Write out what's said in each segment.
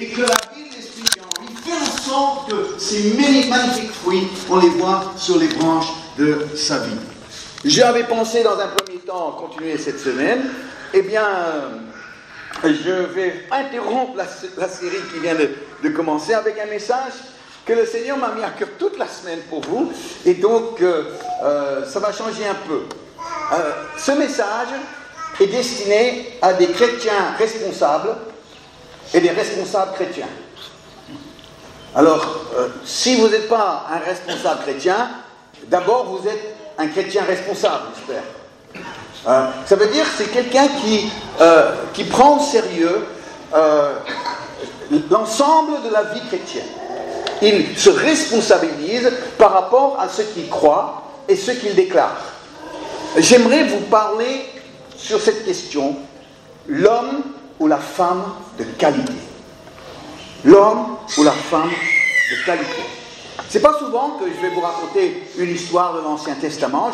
et que la vie de l'Esprit qui est en lui fait en sorte que ces magnifiques fruits, on les voit sur les branches de sa vie. J'avais pensé dans un premier temps continuer cette semaine, eh bien, je vais interrompre la série qui vient de commencer avec un message que le Seigneur m'a mis à cœur toute la semaine pour vous, et donc ça va changer un peu. Ce message est destiné à des chrétiens responsables et des responsables chrétiens. Alors, si vous n'êtes pas un responsable chrétien, d'abord vous êtes un chrétien responsable, j'espère. Ça veut dire que c'est quelqu'un qui prend au sérieux l'ensemble de la vie chrétienne. Il se responsabilise par rapport à ce qu'il croit et ce qu'il déclare. J'aimerais vous parler sur cette question, l'homme ou la femme de qualité. L'homme ou la femme de qualité. C'est pas souvent que je vais vous raconter une histoire de l'Ancien Testament,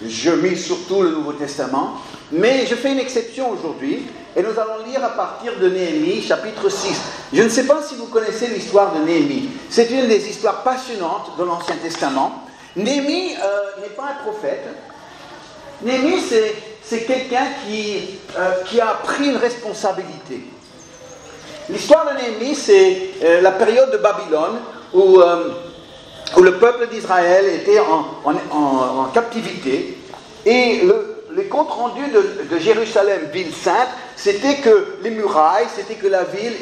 je mise surtout le Nouveau Testament, mais je fais une exception aujourd'hui, et nous allons lire à partir de Néhémie, chapitre 6. Je ne sais pas si vous connaissez l'histoire de Néhémie, c'est une des histoires passionnantes de l'Ancien Testament. Néhémie n'est pas un prophète, Néhémie c'est quelqu'un qui a pris une responsabilité. L'histoire de Néhémie, c'est la période de Babylone, où le peuple d'Israël était en captivité, et les comptes rendus de Jérusalem, ville sainte, c'était que les murailles, c'était que la ville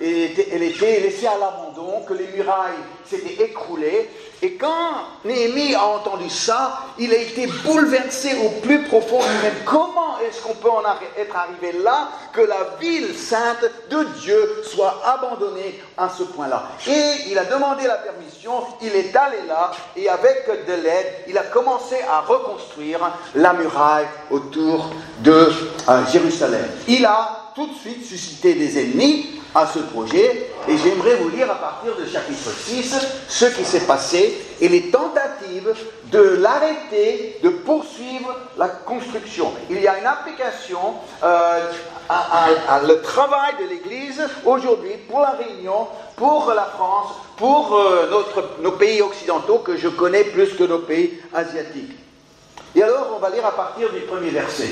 elle était laissée à l'abandon, que les murailles s'étaient écroulées. Et quand Néhémie a entendu ça, il a été bouleversé au plus profond de lui-même. Comment est-ce qu'on peut être arrivé là, que la ville sainte de Dieu soit abandonnée à ce point-là? Et il a demandé la permission, il est allé là, et avec de l'aide, il a commencé à reconstruire la muraille autour de Jérusalem. Il a tout de suite suscité des ennemis à ce projet, et j'aimerais vous lire à partir de chapitre 6 ce qui s'est passé et les tentatives de l'arrêter, de poursuivre la construction. Il y a une application à le travail de l'Église aujourd'hui pour la Réunion, pour la France, pour nos pays occidentaux que je connais plus que nos pays asiatiques. Et alors on va lire à partir du premier verset.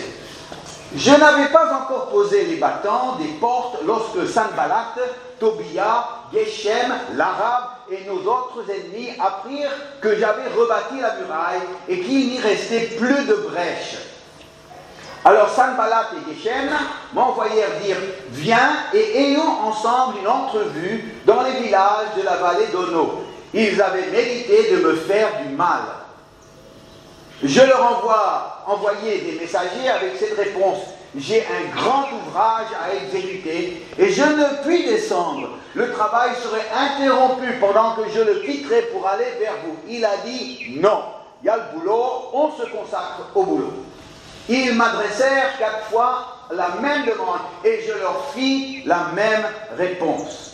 Je n'avais pas encore posé les battants des portes lorsque Sanballat, Tobia, Geshem, l'Arabe et nos autres ennemis apprirent que j'avais rebâti la muraille et qu'il n'y restait plus de brèche. Alors Sanballat et Geshem m'envoyèrent dire « Viens et ayons ensemble une entrevue dans les villages de la vallée d'Ono. » Ils avaient médité de me faire du mal. Je leur envoyé des messagers avec cette réponse. J'ai un grand ouvrage à exécuter et je ne puis descendre. Le travail serait interrompu pendant que je le quitterai pour aller vers vous. Il a dit non. Il y a le boulot, on se consacre au boulot. Ils m'adressèrent 4 fois la même demande et je leur fis la même réponse.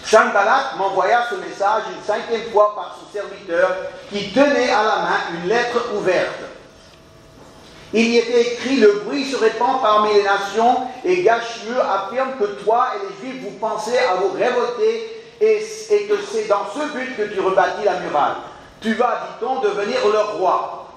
Sanballat m'envoya ce message une 5e fois par son serviteur qui tenait à la main une lettre ouverte. Il y était écrit « Le bruit se répand parmi les nations et Gashmu affirme que toi et les Juifs vous pensez à vous révolter et que c'est dans ce but que tu rebâtis la muraille. Tu vas, dit-on, devenir leur roi.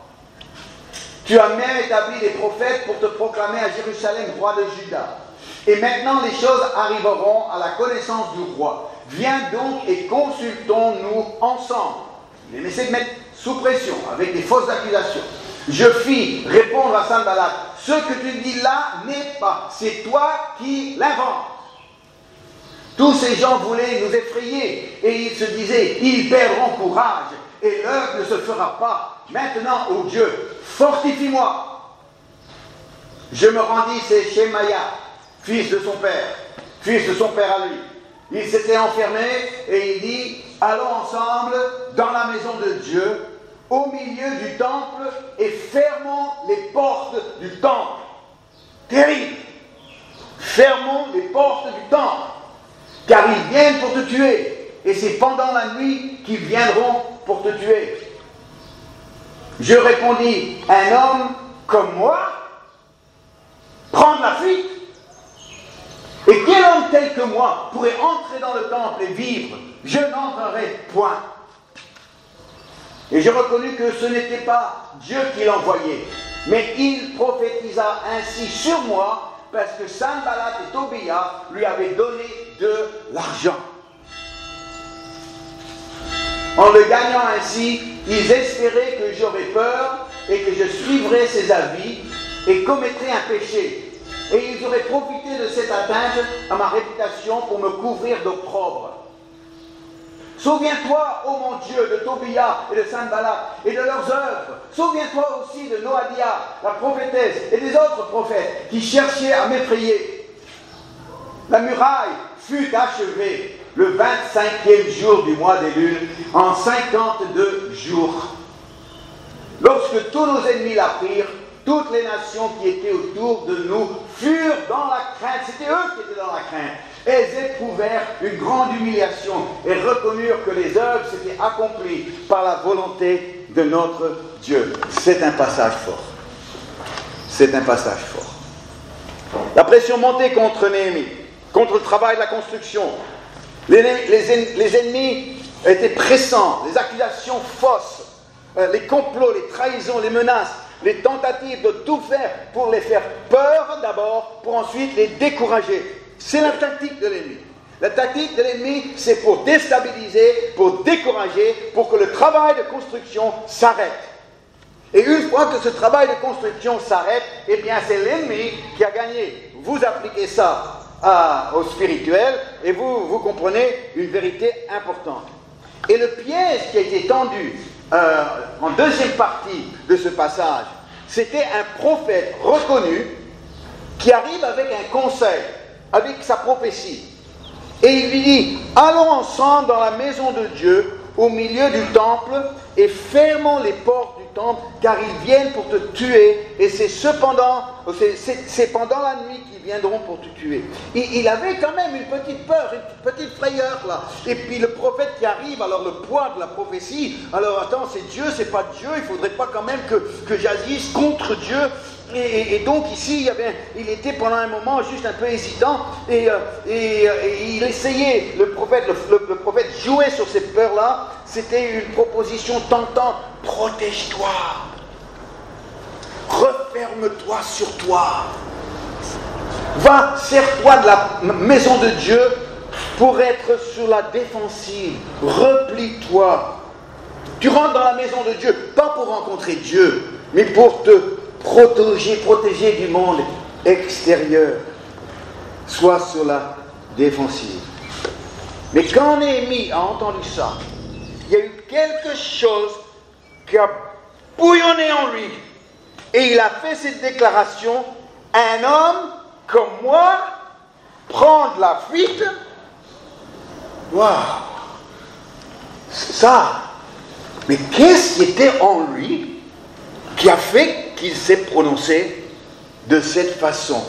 Tu as même établi des prophètes pour te proclamer à Jérusalem roi de Juda. Et maintenant les choses arriveront à la connaissance du roi. Viens donc et consultons-nous ensemble. » Il essaie de mettre sous pression avec des fausses accusations. Je fis répondre à Sanballat, ce que tu dis là n'est pas, c'est toi qui l'inventes. Tous ces gens voulaient nous effrayer et ils se disaient, ils perdront courage et l'œuvre ne se fera pas. Maintenant, ô Dieu, fortifie-moi. Je me rendis chez Shemaya, fils de son père à lui. Il s'était enfermé et il dit, allons ensemble dans la maison de Dieu, au milieu du temple, et fermons les portes du temple. Terrible! Fermons les portes du temple, car ils viennent pour te tuer, et c'est pendant la nuit qu'ils viendront pour te tuer. Je répondis, un homme comme moi, prendre la fuite? Et quel homme tel que moi pourrait entrer dans le temple et vivre? Je n'entrerai point. Et j'ai reconnu que ce n'était pas Dieu qui l'envoyait, mais il prophétisa ainsi sur moi parce que Sanballat et Tobia lui avaient donné de l'argent. En le gagnant ainsi, ils espéraient que j'aurais peur et que je suivrais ses avis et commettrais un péché. Et ils auraient profité de cette atteinte à ma réputation pour me couvrir d'opprobre. Souviens-toi, ô mon Dieu, de Tobia et de Sanballat et de leurs œuvres. Souviens-toi aussi de Noadia, la prophétesse, et des autres prophètes qui cherchaient à m'effrayer. La muraille fut achevée le 25e jour du mois des lunes, en 52 jours. Lorsque tous nos ennemis l'apprirent, toutes les nations qui étaient autour de nous furent dans la crainte. C'était eux qui étaient dans la crainte. Elles éprouvèrent une grande humiliation et reconnurent que les œuvres s'étaient accomplies par la volonté de notre Dieu. C'est un passage fort. C'est un passage fort. La pression montait contre Néhémie, contre le travail de la construction. Les ennemis étaient pressants, les accusations fausses, les complots, les trahisons, les menaces, les tentatives de tout faire pour les faire peur d'abord, pour ensuite les décourager. C'est la tactique de l'ennemi. La tactique de l'ennemi, c'est pour déstabiliser, pour décourager, pour que le travail de construction s'arrête. Et une fois que ce travail de construction s'arrête, eh bien c'est l'ennemi qui a gagné. Vous appliquez ça au spirituel et vous comprenez une vérité importante. Et le piège qui a été tendu en deuxième partie de ce passage, c'était un prophète reconnu qui arrive avec un conseil, avec sa prophétie. Et il lui dit, allons ensemble dans la maison de Dieu, au milieu du temple, et fermons les portes du temple, car ils viennent pour te tuer, et c'est pendant la nuit qu'ils viendront pour te tuer. Il avait quand même une petite peur, une petite frayeur là. Et puis le prophète qui arrive, alors le poids de la prophétie, alors attends, c'est Dieu, c'est pas Dieu, il faudrait pas quand même que j'agisse contre Dieu. Et donc ici, il était pendant un moment juste un peu hésitant, et il essayait, le prophète jouait sur ces peurs-là. C'était une proposition tentante, protège-toi, referme-toi sur toi, va, serre-toi de la maison de Dieu pour être sur la défensive, replie-toi. Tu rentres dans la maison de Dieu, pas pour rencontrer Dieu, mais pour te protéger du monde extérieur. Sois sur la défensive. Mais quand Néhémie a entendu ça, il y a eu quelque chose qui a bouillonné en lui. Et il a fait cette déclaration, un homme comme moi prendre la fuite. Waouh! Ça! Mais qu'est-ce qui était en lui qui a fait qu'il s'est prononcé de cette façon?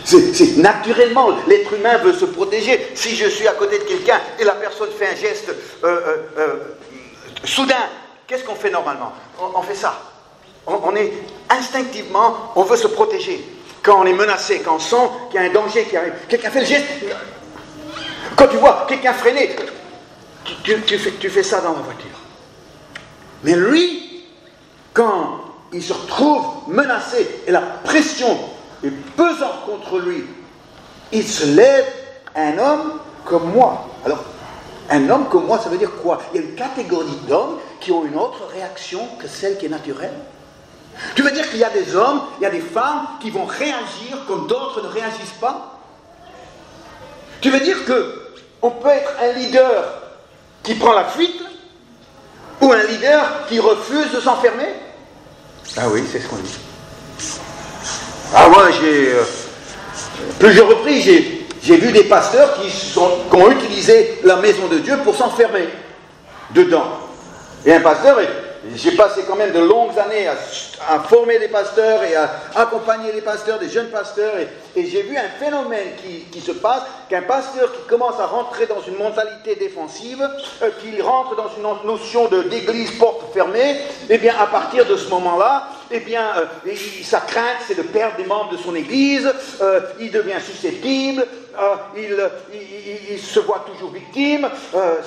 C'est naturellement, l'être humain veut se protéger. Si je suis à côté de quelqu'un et la personne fait un geste soudain, qu'est-ce qu'on fait normalement? On fait ça. On est instinctivement, on veut se protéger. Quand on est menacé, quand on sent qu'il y a un danger qui arrive, quelqu'un fait le geste. Quand tu vois quelqu'un freiner, tu fais ça dans la voiture. Mais lui, quand il se retrouve menacé et la pression est pesante contre lui, il se lève, un homme comme moi. Alors, un homme comme moi, ça veut dire quoi? Il y a une catégorie d'hommes qui ont une autre réaction que celle qui est naturelle. Tu veux dire qu'il y a des hommes, il y a des femmes qui vont réagir comme d'autres ne réagissent pas? Tu veux dire qu'on peut être un leader qui prend la fuite ou un leader qui refuse de s'enfermer? Ah oui, c'est ce qu'on dit. Ah moi, plusieurs reprises, j'ai vu des pasteurs qui ont utilisé la maison de Dieu pour s'enfermer dedans. Et un pasteur, j'ai passé quand même de longues années à former des pasteurs et à accompagner les pasteurs, des jeunes pasteurs, et j'ai vu un phénomène qui se passe, qu'un pasteur qui commence à rentrer dans une mentalité défensive, qui rentre dans une notion d'église porte fermée, et bien à partir de ce moment-là, eh bien, sa crainte, c'est de perdre des membres de son Église, il devient susceptible, il se voit toujours victime.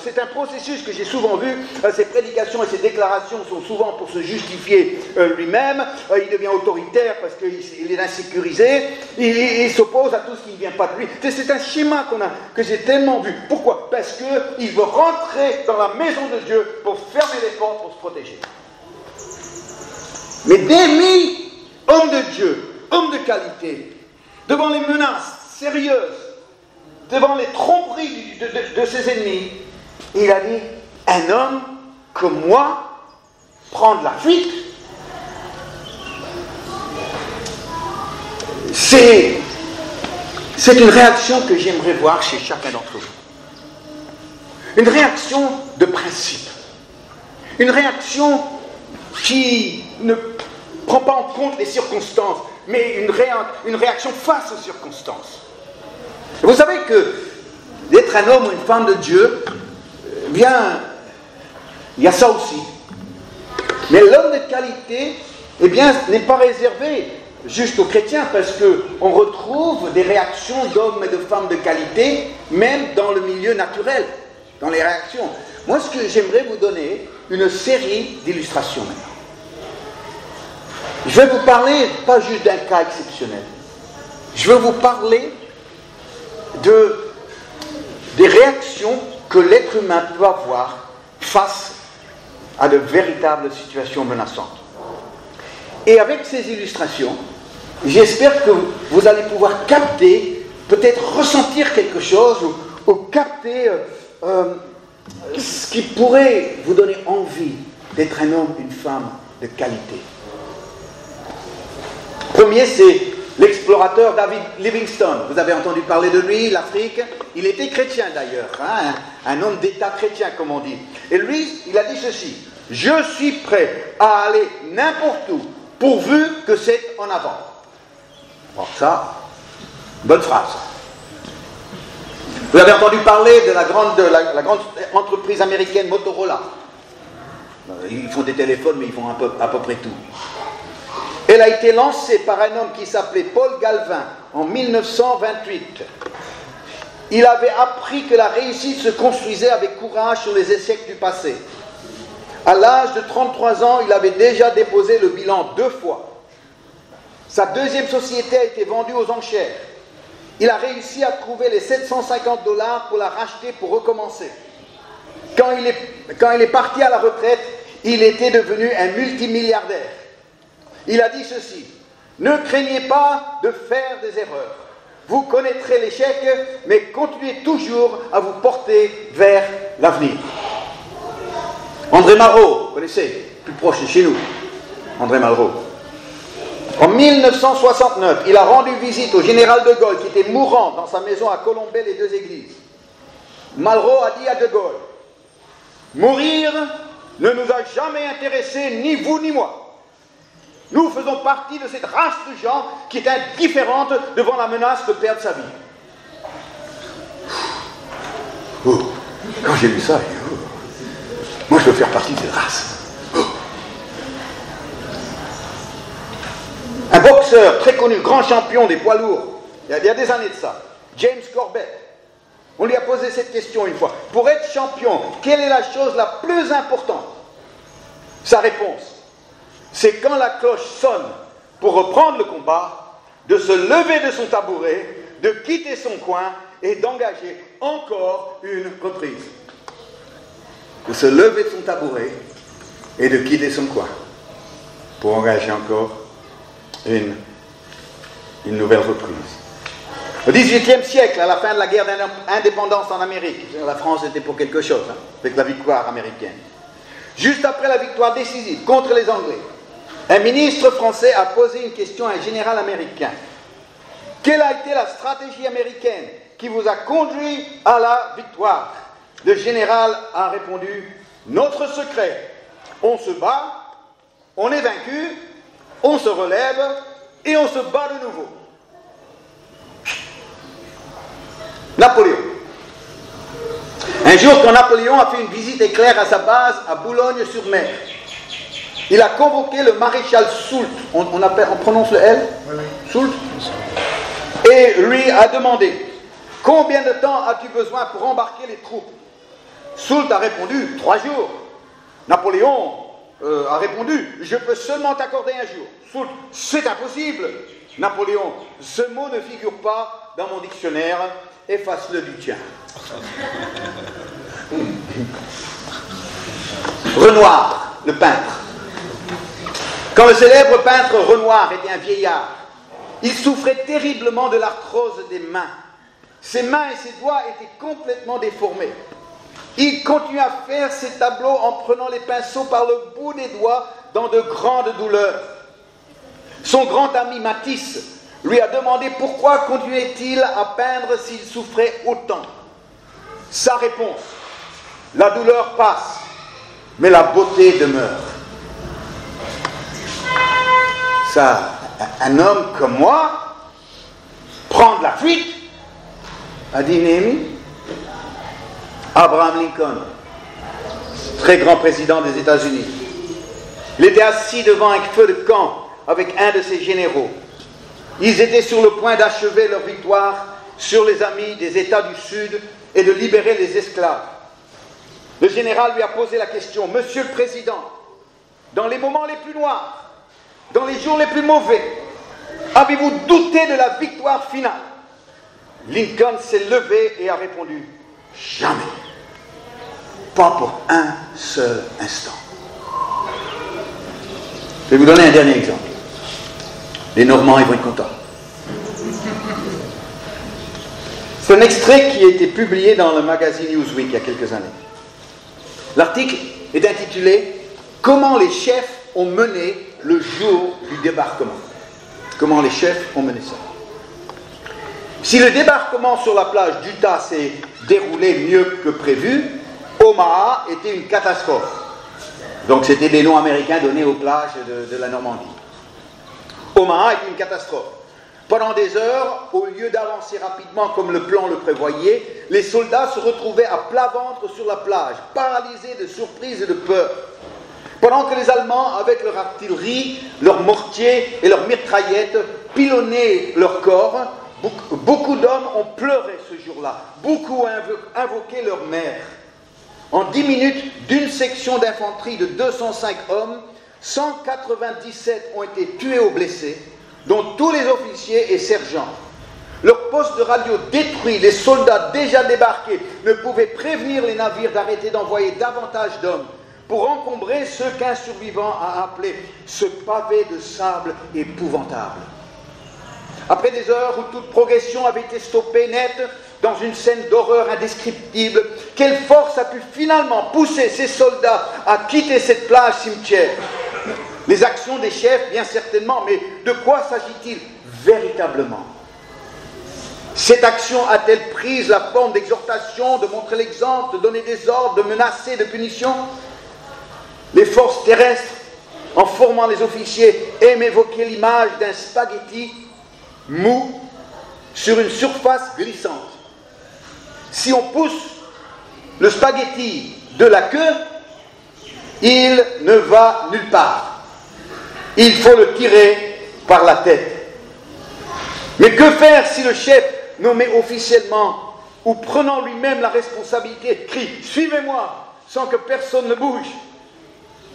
C'est un processus que j'ai souvent vu. Ses prédications et ses déclarations sont souvent pour se justifier lui-même. Il devient autoritaire parce qu'il est insécurisé. Il s'oppose à tout ce qui ne vient pas de lui. C'est un schéma que j'ai tellement vu. Pourquoi? Parce qu'il veut rentrer dans la maison de Dieu pour fermer les portes, pour se protéger. Mais d'aimer homme de Dieu, homme de qualité, devant les menaces sérieuses, devant les tromperies de ses ennemis, il a dit, un homme comme moi, prendre la fuite, c'est une réaction que j'aimerais voir chez chacun d'entre vous. Une réaction de principe. Une réaction qui ne prend pas en compte les circonstances, mais une réaction face aux circonstances. Vous savez que d'être un homme ou une femme de Dieu, bien, il y a ça aussi. Mais l'homme de qualité, eh bien, n'est pas réservé juste aux chrétiens, parce qu'on retrouve des réactions d'hommes et de femmes de qualité, même dans le milieu naturel, dans les réactions. Moi, ce que j'aimerais vous donner, une série d'illustrations maintenant. Je vais vous parler, pas juste d'un cas exceptionnel, je vais vous parler des réactions que l'être humain peut avoir face à de véritables situations menaçantes. Et avec ces illustrations, j'espère que vous allez pouvoir capter, peut-être ressentir quelque chose, ou capter ce qui pourrait vous donner envie d'être un homme, une femme de qualité. Premier, c'est l'explorateur David Livingstone. Vous avez entendu parler de lui, l'Afrique. Il était chrétien d'ailleurs, hein, un homme d'État chrétien comme on dit. Et lui, il a dit ceci: je suis prêt à aller n'importe où, pourvu que c'est en avant. Bon, ça, bonne phrase. Vous avez entendu parler de la grande entreprise américaine Motorola. Ils font des téléphones, mais ils font à peu près tout. Elle a été lancée par un homme qui s'appelait Paul Galvin en 1928. Il avait appris que la réussite se construisait avec courage sur les échecs du passé. À l'âge de 33 ans, il avait déjà déposé le bilan 2 fois. Sa deuxième société a été vendue aux enchères. Il a réussi à trouver les $750 pour la racheter pour recommencer. Quand il est parti à la retraite, il était devenu un multimilliardaire. Il a dit ceci: ne craignez pas de faire des erreurs. Vous connaîtrez l'échec, mais continuez toujours à vous porter vers l'avenir. André Malraux, vous connaissez, plus proche de chez nous, André Malraux. En 1969, il a rendu visite au général de Gaulle, qui était mourant dans sa maison à Colombey-les-Deux-Églises. Malraux a dit à de Gaulle: mourir ne nous a jamais intéressés, ni vous ni moi. Nous faisons partie de cette race de gens qui est indifférente devant la menace de perdre sa vie. Quand j'ai lu ça, moi je veux faire partie de cette race. Un boxeur très connu, grand champion des poids lourds, il y a des années de ça, James Corbett, on lui a posé cette question une fois: pour être champion, quelle est la chose la plus importante? Sa réponse: c'est quand la cloche sonne pour reprendre le combat, de se lever de son tabouret, de quitter son coin et d'engager encore une reprise. De se lever de son tabouret et de quitter son coin pour engager encore une nouvelle reprise. Au XVIIIe siècle, à la fin de la guerre d'indépendance en Amérique, la France était pour quelque chose, hein, avec la victoire américaine. Juste après la victoire décisive contre les Anglais, un ministre français a posé une question à un général américain. Quelle a été la stratégie américaine qui vous a conduit à la victoire? Le général a répondu: notre secret, on se bat, on est vaincu, on se relève et on se bat de nouveau. Napoléon. Un jour, quand Napoléon a fait une visite éclair à sa base à Boulogne-sur-Mer, Il a convoqué le maréchal Soult, on prononce le L? Oui. Soult? Et lui a demandé, combien de temps as-tu besoin pour embarquer les troupes? Soult a répondu, 3 jours. Napoléon a répondu, je peux seulement t'accorder 1 jour. Soult, c'est impossible. Napoléon, ce mot ne figure pas dans mon dictionnaire, efface-le du tien. Renoir, le peintre. Quand le célèbre peintre Renoir était un vieillard, il souffrait terriblement de l'arthrose des mains. Ses mains et ses doigts étaient complètement déformés. Il continuait à faire ses tableaux en prenant les pinceaux par le bout des doigts dans de grandes douleurs. Son grand ami Matisse lui a demandé pourquoi continuait-il à peindre s'il souffrait autant. Sa réponse, la douleur passe, mais la beauté demeure. Ça, un homme comme moi, prendre la fuite, a dit Néhémie. Abraham Lincoln, très grand président des États-Unis. Il était assis devant un feu de camp avec un de ses généraux. Ils étaient sur le point d'achever leur victoire sur les amis des États du Sud et de libérer les esclaves. Le général lui a posé la question, « Monsieur le Président, dans les moments les plus noirs, dans les jours les plus mauvais, avez-vous douté de la victoire finale ?» Lincoln s'est levé et a répondu, « Jamais. Pas pour un seul instant. » Je vais vous donner un dernier exemple. Les Normands, ils vont être contents. C'est un extrait qui a été publié dans le magazine Newsweek il y a quelques années. L'article est intitulé « Comment les chefs ont mené le jour du débarquement ». Comment les chefs ont mené ça. Si le débarquement sur la plage d'Utah s'est déroulé mieux que prévu, Omaha était une catastrophe. Donc c'était des noms américains donnés aux plages de la Normandie. Omaha était une catastrophe. Pendant des heures, au lieu d'avancer rapidement comme le plan le prévoyait, les soldats se retrouvaient à plat ventre sur la plage, paralysés de surprise et de peur. Pendant que les Allemands, avec leur artillerie, leurs mortiers et leurs mitraillettes, pilonnaient leur corps, beaucoup d'hommes ont pleuré ce jour-là. Beaucoup ont invoqué leur mère. En 10 minutes, d'une section d'infanterie de 205 hommes, 197 ont été tués ou blessés, dont tous les officiers et sergents. Leur poste de radio détruit, les soldats déjà débarqués ne pouvaient prévenir les navires d'arrêter d'envoyer davantage d'hommes pour encombrer ce qu'un survivant a appelé ce pavé de sable épouvantable. Après des heures où toute progression avait été stoppée net dans une scène d'horreur indescriptible, quelle force a pu finalement pousser ces soldats à quitter cette plage cimetière? Les actions des chefs, bien certainement, mais de quoi s'agit-il véritablement? Cette action a-t-elle pris la forme d'exhortation, de montrer l'exemple, de donner des ordres, de menacer, de punition? Les forces terrestres, en formant les officiers, aiment évoquer l'image d'un spaghetti mou sur une surface glissante. Si on pousse le spaghetti de la queue, il ne va nulle part. Il faut le tirer par la tête. Mais que faire si le chef, nommé officiellement ou prenant lui-même la responsabilité, crie « Suivez-moi » sans que personne ne bouge?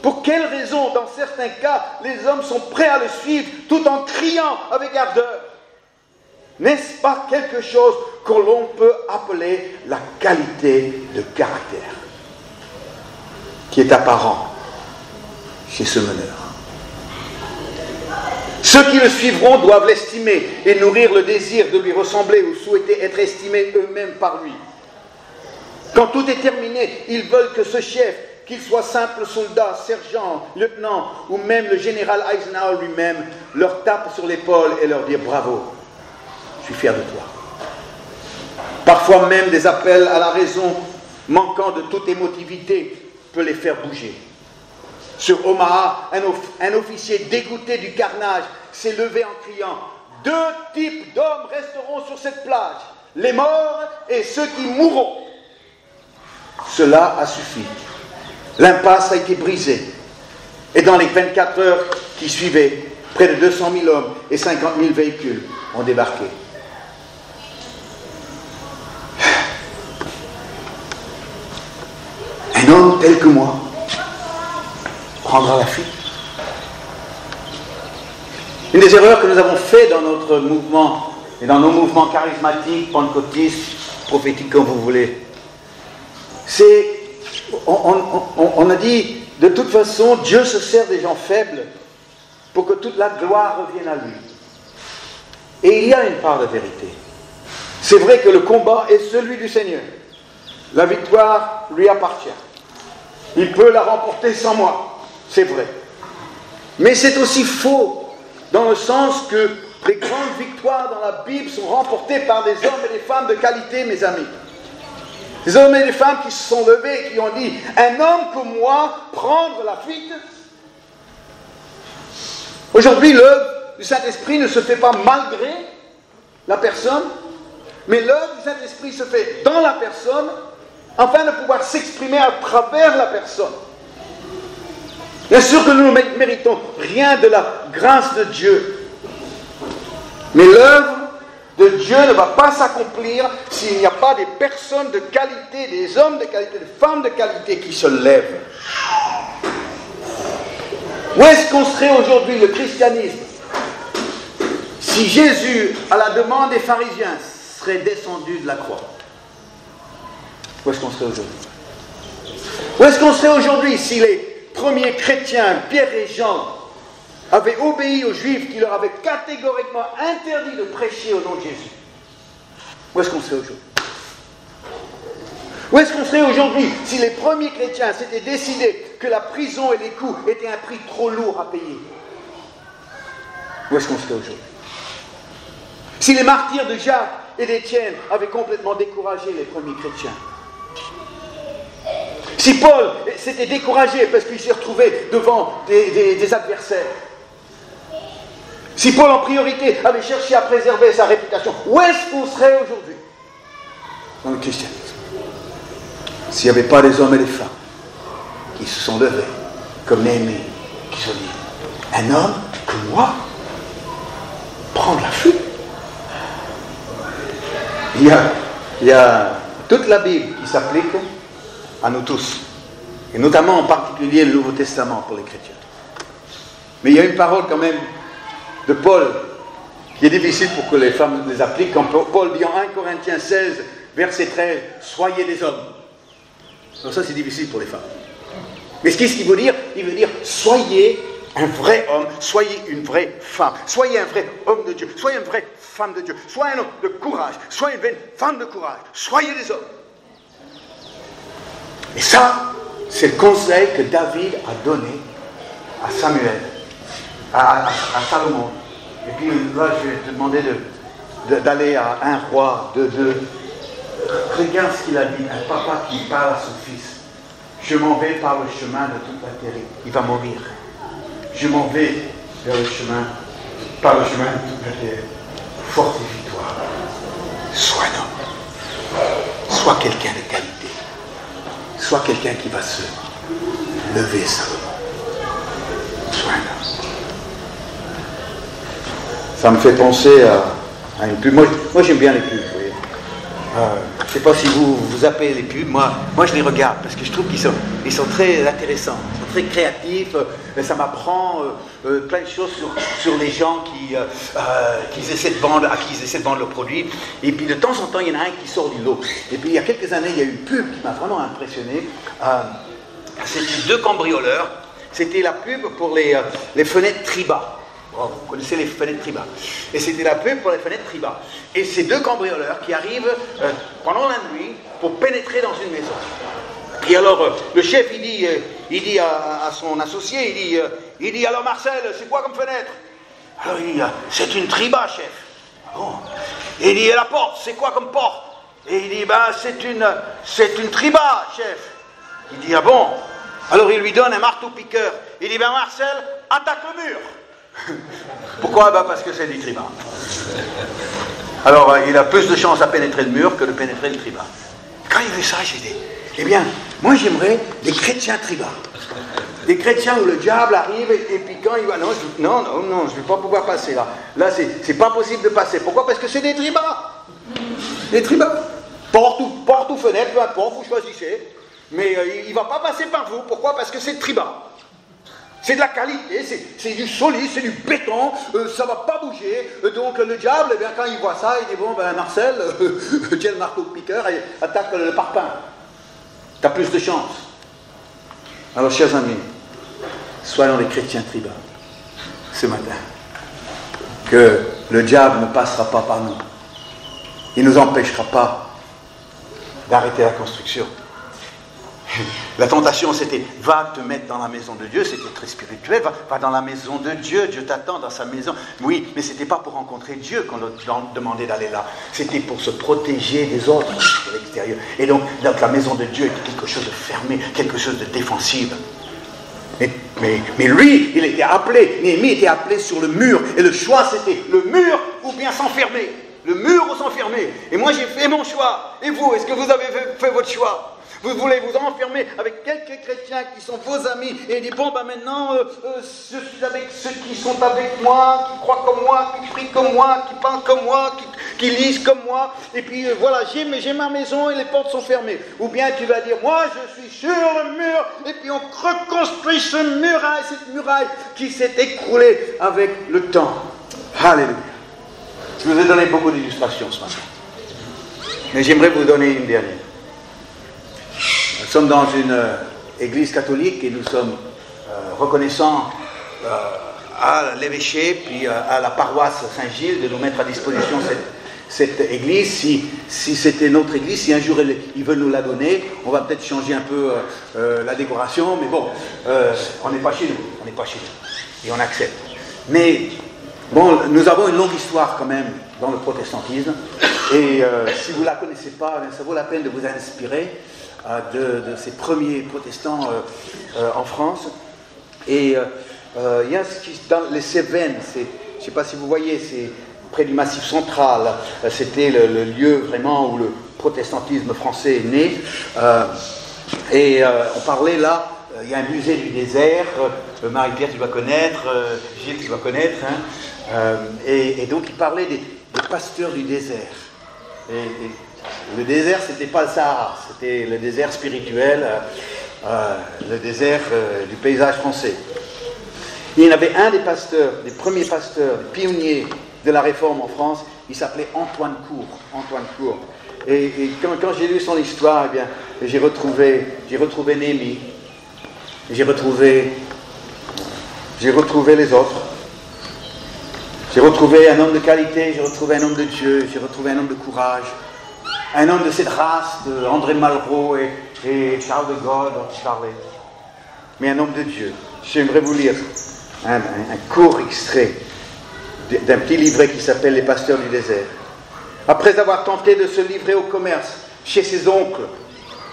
Pour quelle raison, dans certains cas, les hommes sont prêts à le suivre tout en criant avec ardeur? N'est-ce pas quelque chose que l'on peut appeler la qualité de caractère qui est apparent chez ce meneur? Ceux qui le suivront doivent l'estimer et nourrir le désir de lui ressembler ou souhaiter être estimés eux-mêmes par lui. Quand tout est terminé, ils veulent que ce chef, qu'il soit simple soldat, sergent, lieutenant ou même le général Eisenhower lui-même, leur tape sur l'épaule et leur dire « Bravo, je suis fier de toi ». Parfois même des appels à la raison manquant de toute émotivité peut les faire bouger. Sur Omaha, un officier dégoûté du carnage s'est levé en criant « 2 types d'hommes resteront sur cette plage, les morts et ceux qui mourront ». Cela a suffi. L'impasse a été brisée. Et dans les 24 heures qui suivaient, près de 200 000 hommes et 50 000 véhicules ont débarqué. Un homme tel que moi prendra la fuite. Une des erreurs que nous avons fait dans notre mouvement et dans nos mouvements charismatiques, pentecôtistes, prophétiques comme vous voulez, c'est, on a dit, de toute façon, Dieu se sert des gens faibles pour que toute la gloire revienne à lui. Et il y a une part de vérité. C'est vrai que le combat est celui du Seigneur. La victoire lui appartient. Il peut la remporter sans moi, c'est vrai. Mais c'est aussi faux, dans le sens que les grandes victoires dans la Bible sont remportées par des hommes et des femmes de qualité, mes amis. Des hommes et des femmes qui se sont levés et qui ont dit « Un homme comme moi, prendre la fuite ?» Aujourd'hui, l'œuvre du Saint-Esprit ne se fait pas malgré la personne, mais l'œuvre du Saint-Esprit se fait dans la personne, afin de pouvoir s'exprimer à travers la personne. Bien sûr que nous ne méritons rien de la grâce de Dieu, mais l'œuvre de Dieu ne va pas s'accomplir s'il n'y a pas des personnes de qualité, des hommes de qualité, des femmes de qualité qui se lèvent. Où est-ce qu'on serait aujourd'hui, le christianisme, si Jésus, à la demande des pharisiens, serait descendu de la croix? Où est-ce qu'on serait aujourd'hui? Où est-ce qu'on serait aujourd'hui si les premiers chrétiens, Pierre et Jean, avaient obéi aux Juifs qui leur avaient catégoriquement interdit de prêcher au nom de Jésus? Où est-ce qu'on serait aujourd'hui? Où est-ce qu'on serait aujourd'hui si les premiers chrétiens s'étaient décidés que la prison et les coups étaient un prix trop lourd à payer? Où est-ce qu'on serait aujourd'hui? Si les martyrs de Jacques et d'Étienne avaient complètement découragé les premiers chrétiens? Si Paul s'était découragé parce qu'il s'est retrouvé devant des adversaires? Si Paul en priorité avait cherché à préserver sa réputation, où est-ce qu'on serait aujourd'hui dans le christianisme? S'il n'y avait pas des hommes et des femmes qui se sont levés, comme Néhémie, qui se sont dit, un homme comme moi, prendre la fuite. Il y a toute la Bible qui s'applique à nous tous, et notamment en particulier le Nouveau Testament pour les chrétiens. Mais il y a une parole quand même de Paul qui est difficile pour que les femmes les appliquent, quand Paul dit en 1 Corinthiens 16, verset 13, « Soyez des hommes ». Donc ça c'est difficile pour les femmes. Mais qu'est-ce qu'il veut dire? Il veut dire « Soyez un vrai homme, soyez une vraie femme, soyez un vrai homme de Dieu, soyez une vraie femme de Dieu, soyez un homme de courage, soyez une vraie femme de courage, soyez des hommes ». Et ça, c'est le conseil que David a donné à Samuel, à Salomon. Et puis là, je vais te demander d'aller à un roi, regarde ce qu'il a dit, un papa qui parle à son fils. Je m'en vais par le chemin de toute la terre. Il va mourir. Je m'en vais vers le chemin, par le chemin de toute la terre. Fortifie-toi. Sois un homme. Sois quelqu'un de qualité. Sois quelqu'un qui va se lever simplement. Sois un homme. Ça me fait penser à une pub. Moi j'aime bien les pubs, vous voyez. Je ne sais pas si vous appelez les pubs. Moi je les regarde parce que je trouve qu'ils sont très intéressants, ils sont très créatifs. Ça m'apprend plein de choses sur les gens qui essaient de vendre, à qui ils essaient de vendre leurs produits. Et puis de temps en temps, il y en a un qui sort du lot. Et puis il y a quelques années, il y a eu une pub qui m'a vraiment impressionné. C'était deux cambrioleurs. C'était la pub pour les fenêtres Triba. Oh, vous connaissez les fenêtres Triba. Et c'était la pub pour les fenêtres Triba. Et ces deux cambrioleurs qui arrivent pendant la nuit pour pénétrer dans une maison. Et alors, le chef, il dit à son associé, il dit, alors Marcel, c'est quoi comme fenêtre? Alors il dit, c'est une Triba, chef. Bon. Et il dit, et la porte, c'est quoi comme porte? Et il dit, c'est une Triba, chef. Il dit, ah bon? Alors il lui donne un marteau-piqueur. Il dit, Marcel, attaque le mur. Pourquoi? Parce que c'est du Triba. Alors il a plus de chance à pénétrer le mur que de pénétrer le Triba. Quand il a vu ça, j'ai dit, eh bien, moi j'aimerais des chrétiens Triba. Des chrétiens où le diable arrive et puis quand il va... Non, je ne vais pas pouvoir passer là. Là, c'est pas possible de passer. Pourquoi? Parce que c'est des tribuns. Des tribuns. Porte ou fenêtre, peu importe, vous choisissez. Mais il ne va pas passer par vous. Pourquoi? Parce que c'est tribun. C'est de la qualité, c'est du solide, c'est du béton, ça ne va pas bouger. Donc le diable, eh bien, quand il voit ça, il dit, bon, ben Marcel, tiens le marteau piqueur et attaque le parpaing. Tu as plus de chance. Alors, chers amis, soyons les chrétiens tribuns ce matin. Que le diable ne passera pas par nous. Il ne nous empêchera pas d'arrêter la construction. La tentation, c'était va te mettre dans la maison de Dieu, c'était très spirituel, va dans la maison de Dieu, Dieu t'attend dans sa maison. Oui, mais c'était pas pour rencontrer Dieu qu'on leur demandait d'aller là, c'était pour se protéger des autres de l'extérieur. Et donc la maison de Dieu était quelque chose de fermé, quelque chose de défensif. Mais lui, il était appelé, Néhémie était appelé sur le mur, et le choix c'était le mur ou bien s'enfermer. Le mur ou s'enfermer. Et moi j'ai fait mon choix. Et vous, est-ce que vous avez fait votre choix? Vous voulez vous enfermer avec quelques chrétiens qui sont vos amis et dire bon ben maintenant je suis avec ceux qui sont avec moi, qui croient comme moi, qui prient comme moi, qui parlent comme moi, qui lisent comme moi, et puis voilà, j'ai ma maison et les portes sont fermées. Ou bien tu vas dire moi je suis sur le mur et puis on reconstruit cette muraille qui s'est écroulée avec le temps. Alléluia. Je vous ai donné beaucoup d'illustrations ce matin. Mais j'aimerais vous donner une dernière. Nous sommes dans une église catholique et nous sommes reconnaissants à l'évêché puis à la paroisse Saint-Gilles de nous mettre à disposition cette église. Si c'était notre église, si un jour ils veulent nous la donner, on va peut-être changer un peu la décoration, mais bon, on n'est pas chez nous, et on accepte. Mais bon, nous avons une longue histoire quand même dans le protestantisme, et si vous ne la connaissez pas, ça vaut la peine de vous inspirer de ces premiers protestants en France. Et il y a dans les Cévennes, je ne sais pas si vous voyez, c'est près du Massif central, c'était le lieu vraiment où le protestantisme français est né. On parlait là, il y a un musée du désert, Marie-Pierre tu vas connaître, Gilles tu vas connaître, hein, et donc il parlait des pasteurs du désert. Et le désert, c'était pas le Sahara, c'était le désert spirituel, le désert du paysage français. Il y en avait un des pasteurs, des premiers pasteurs, des pionniers de la Réforme en France, il s'appelait Antoine Court. Et quand j'ai lu son histoire, eh bien, j'ai retrouvé Néhémie, j'ai retrouvé les autres. J'ai retrouvé un homme de qualité, j'ai retrouvé un homme de Dieu, j'ai retrouvé un homme de courage, un homme de cette race, de André Malraux et Charles de Gaulle dont il parlait. Mais un homme de Dieu. J'aimerais vous lire un court extrait d'un petit livret qui s'appelle « Les pasteurs du désert ». Après avoir tenté de se livrer au commerce chez ses oncles,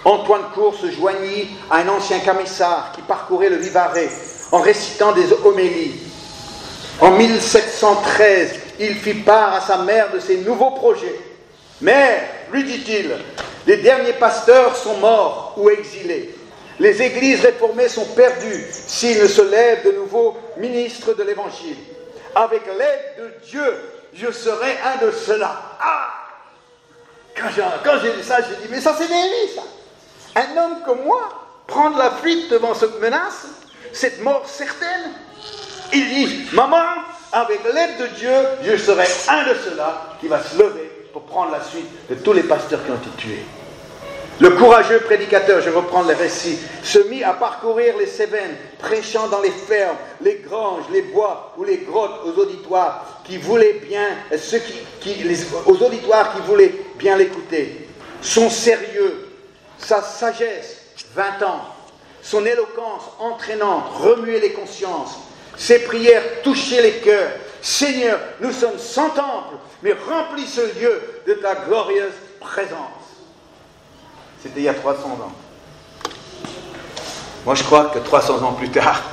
Antoine Court se joignit à un ancien camissard qui parcourait le Vivarais en récitant des homélies. En 1713, il fit part à sa mère de ses nouveaux projets. « Mère, lui dit-il, les derniers pasteurs sont morts ou exilés. Les églises réformées sont perdues s'il ne se lève de nouveaux ministres de l'Évangile. Avec l'aide de Dieu, je serai un de ceux-là. » Ah! Quand j'ai lu ça, j'ai dit, mais ça c'est Néhémie, ça. Un homme comme moi, prendre la fuite devant cette menace, cette mort certaine. Il dit, maman, avec l'aide de Dieu, je serai un de ceux-là qui va se lever pour prendre la suite de tous les pasteurs qui ont été tués. Le courageux prédicateur, je reprends le récit, se mit à parcourir les Cévennes, prêchant dans les fermes, les granges, les bois ou les grottes aux auditoires qui voulaient bien, aux auditoires qui voulaient bien l'écouter. Son sérieux, sa sagesse, 20 ans, son éloquence entraînante remuait les consciences, ses prières touchaient les cœurs. Seigneur, nous sommes sans temple, mais remplis ce lieu de ta glorieuse présence. C'était il y a 300 ans. Moi, je crois que 300 ans plus tard,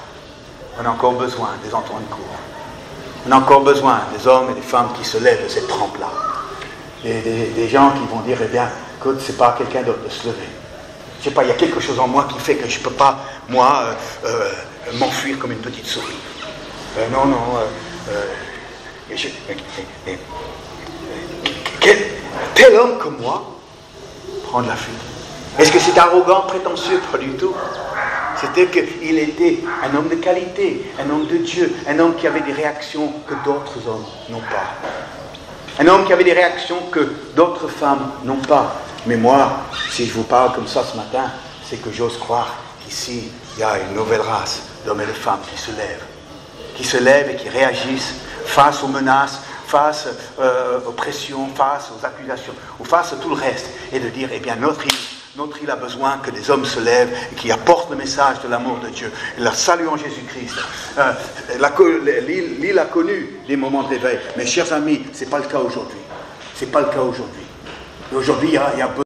on a encore besoin des Antoine Court. On a encore besoin des hommes et des femmes qui se lèvent de cette trempe-là. Des gens qui vont dire, eh bien, écoute, c'est pas à quelqu'un d'autre de se lever. Je sais pas, il y a quelque chose en moi qui fait que je ne peux pas, moi, m'enfuir comme une petite souris. Tel homme comme moi prend de la fuite. Est-ce que c'est arrogant, prétentieux? Pas du tout. C'était qu'il était un homme de qualité, un homme de Dieu, un homme qui avait des réactions que d'autres hommes n'ont pas. Un homme qui avait des réactions que d'autres femmes n'ont pas. Mais moi, si je vous parle comme ça ce matin, c'est que j'ose croire qu'ici, il y a une nouvelle race d'hommes et de femmes qui se lèvent et qui réagissent face aux menaces, face aux pressions, face aux accusations, ou face à tout le reste, et de dire, eh bien, notre île a besoin que des hommes se lèvent et qui apportent le message de l'amour de Dieu, le salut en Jésus-Christ. L'île a connu des moments de réveil, mais chers amis, ce n'est pas le cas aujourd'hui. C'est pas le cas aujourd'hui. Et aujourd'hui, il y a besoin